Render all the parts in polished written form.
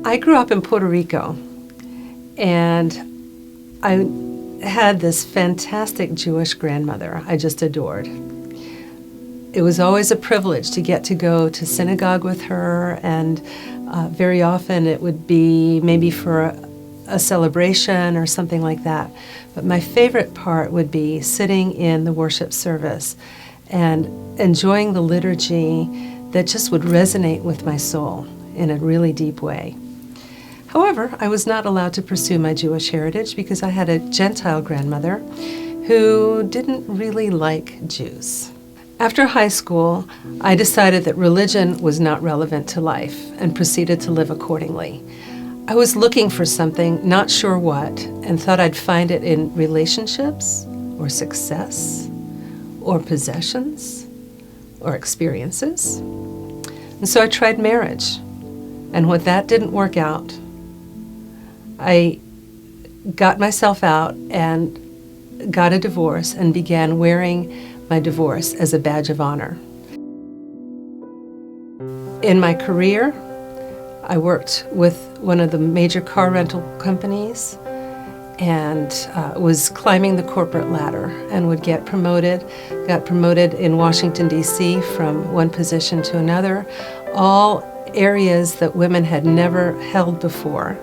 I grew up in Puerto Rico, and I had this fantastic Jewish grandmother I just adored. It was always a privilege to get to go to synagogue with her, and very often it would be maybe for a celebration or something like that. But my favorite part would be sitting in the worship service and enjoying the liturgy that just would resonate with my soul in a really deep way. However, I was not allowed to pursue my Jewish heritage because I had a Gentile grandmother who didn't really like Jews. After high school, I decided that religion was not relevant to life and proceeded to live accordingly. I was looking for something, not sure what, and thought I'd find it in relationships or success or possessions or experiences. And so I tried marriage. And when that didn't work out, I got myself out and got a divorce and began wearing my divorce as a badge of honor. In my career, I worked with one of the major car rental companies and was climbing the corporate ladder and would get promoted. Got promoted in Washington, D.C. from one position to another, all areas that women had never held before.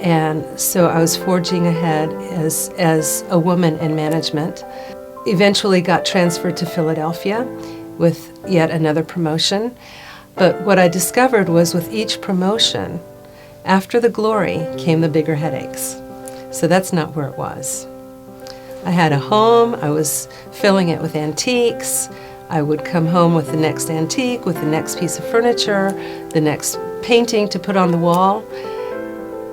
And so I was forging ahead as a woman in management. Eventually got transferred to Philadelphia with yet another promotion. But what I discovered was with each promotion, after the glory came the bigger headaches. So that's not where it was. I had a home, I was filling it with antiques. I would come home with the next antique, with the next piece of furniture, the next painting to put on the wall.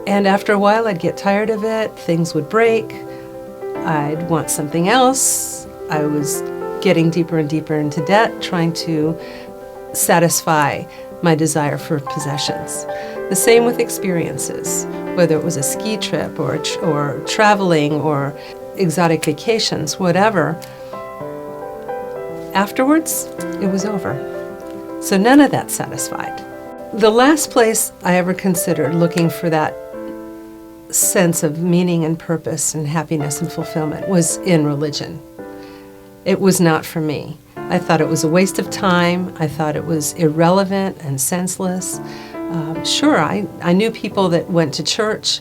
And after a while, I'd get tired of it, things would break, I'd want something else. I was getting deeper and deeper into debt, trying to satisfy my desire for possessions. The same with experiences, whether it was a ski trip or traveling or exotic vacations, whatever. Afterwards, it was over. So none of that satisfied. The last place I ever considered looking for that sense of meaning and purpose and happiness and fulfillment was in religion. It was not for me. I thought it was a waste of time. I thought it was irrelevant and senseless. Sure, I knew people that went to church,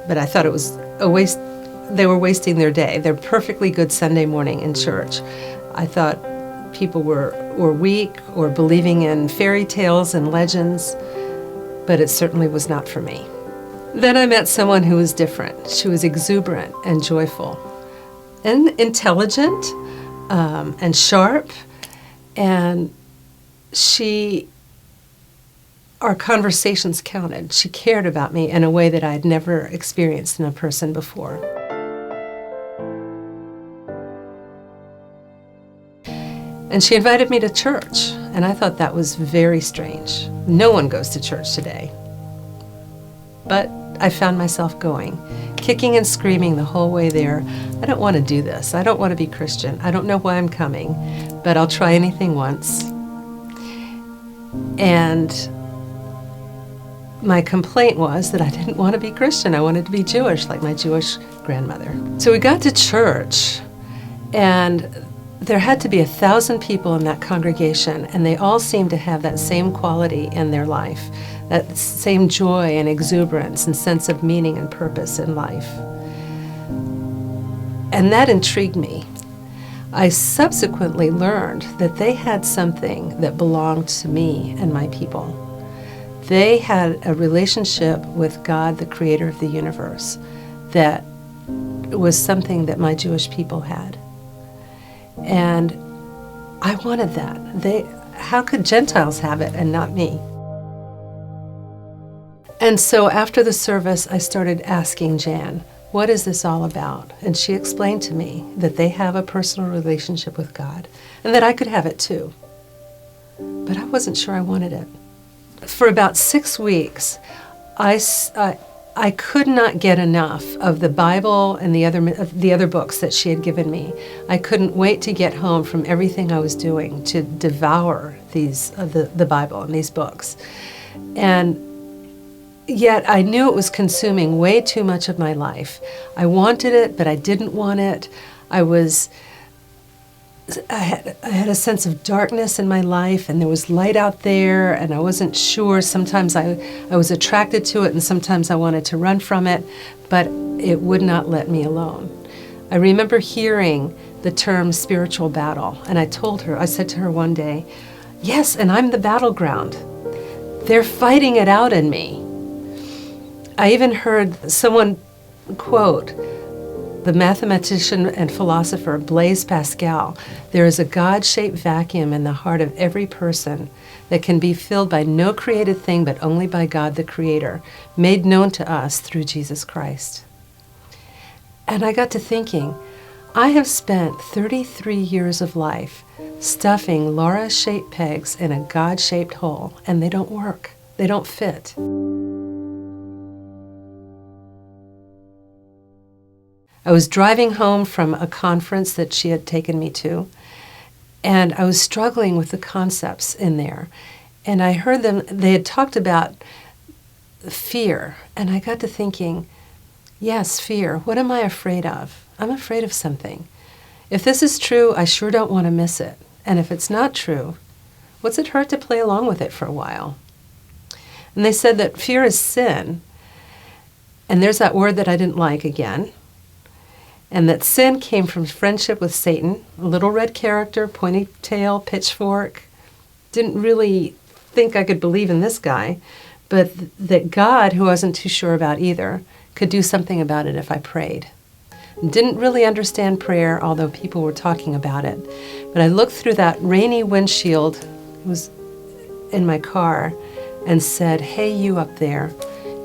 but I thought it was a waste. They were wasting their day. They're perfectly good Sunday morning in church. I thought people were weak or believing in fairy tales and legends, but it certainly was not for me. Then I met someone who was different. She was exuberant and joyful and intelligent and sharp, and our conversations counted. She cared about me in a way that I had never experienced in a person before. And she invited me to church, and I thought that was very strange. No one goes to church today. But I found myself going, kicking and screaming the whole way there. I don't want to do this. I don't want to be Christian. I don't know why I'm coming, but I'll try anything once. And my complaint was that I didn't want to be Christian. I wanted to be Jewish, like my Jewish grandmother. So we got to church, and there had to be 1,000 people in that congregation, and they all seemed to have that same quality in their life, that same joy and exuberance and sense of meaning and purpose in life. And that intrigued me. I subsequently learned that they had something that belonged to me and my people. They had a relationship with God, the creator of the universe, that was something that my Jewish people had. And I wanted that. How could Gentiles have it and not me? And so after the service, I started asking Jan, what is this all about? And she explained to me that they have a personal relationship with God and that I could have it too. But I wasn't sure I wanted it. For about 6 weeks, I could not get enough of the Bible and the other books that she had given me. I couldn't wait to get home from everything I was doing to devour the Bible and these books. And Yet I knew it was consuming way too much of my life. I wanted it, but I didn't want it. I had a sense of darkness in my life, and there was light out there, and I wasn't sure. Sometimes I was attracted to it, and sometimes I wanted to run from it, but it would not let me alone. I remember hearing the term spiritual battle, and I said to her one day, yes, and I'm the battleground. They're fighting it out in me. I even heard someone quote the mathematician and philosopher Blaise Pascal, there is a God-shaped vacuum in the heart of every person that can be filled by no created thing but only by God the Creator, made known to us through Jesus Christ. And I got to thinking, I have spent 33 years of life stuffing Laura-shaped pegs in a God-shaped hole, and they don't work. They don't fit. I was driving home from a conference that she had taken me to, and I was struggling with the concepts in there. And I heard they had talked about fear, and I got to thinking, yes, fear. What am I afraid of? I'm afraid of something. If this is true, I sure don't want to miss it. And if it's not true, what's it hurt to play along with it for a while? And they said that fear is sin, and there's that word that I didn't like again, and that sin came from friendship with Satan, a little red character, pointy tail, pitchfork. Didn't really think I could believe in this guy, but that God, who I wasn't too sure about either, could do something about it if I prayed. Didn't really understand prayer, although people were talking about it. But I looked through that rainy windshield, it was in my car, and said, hey, you up there,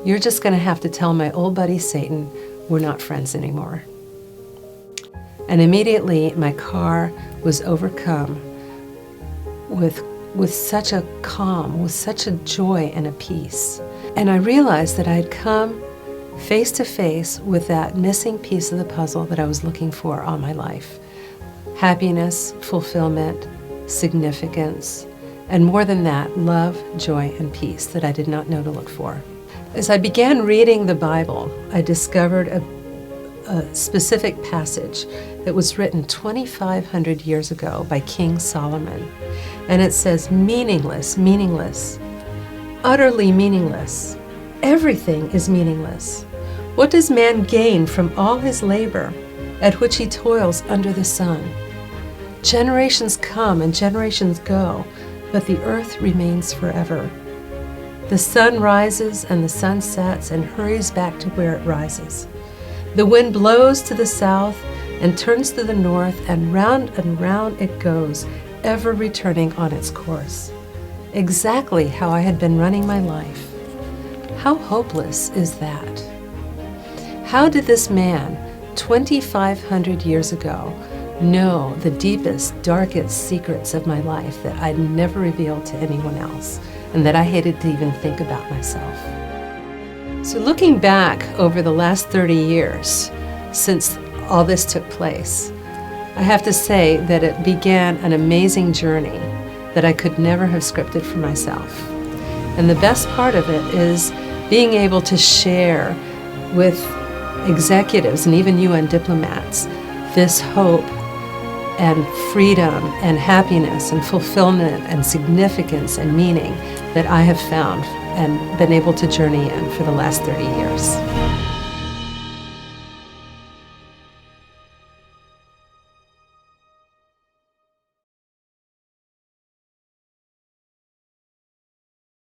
you're just going to have to tell my old buddy Satan we're not friends anymore. And immediately my car was overcome with such a calm, with such a joy and a peace. And I realized that I had come face to face with that missing piece of the puzzle that I was looking for all my life. Happiness, fulfillment, significance, and more than that, love, joy, and peace that I did not know to look for. As I began reading the Bible, I discovered a specific passage that was written 2,500 years ago by King Solomon. And it says, meaningless, meaningless, utterly meaningless. Everything is meaningless. What does man gain from all his labor at which he toils under the sun? Generations come and generations go, but the earth remains forever. The sun rises and the sun sets and hurries back to where it rises. The wind blows to the south and turns to the north, and round it goes, ever returning on its course. Exactly how I had been running my life. How hopeless is that? How did this man, 2,500 years ago, know the deepest, darkest secrets of my life that I'd never revealed to anyone else, and that I hated to even think about myself? So looking back over the last 30 years since all this took place, I have to say that it began an amazing journey that I could never have scripted for myself. And the best part of it is being able to share with executives and even UN diplomats this hope and freedom and happiness and fulfillment and significance and meaning that I have found and been able to journey in for the last 30 years.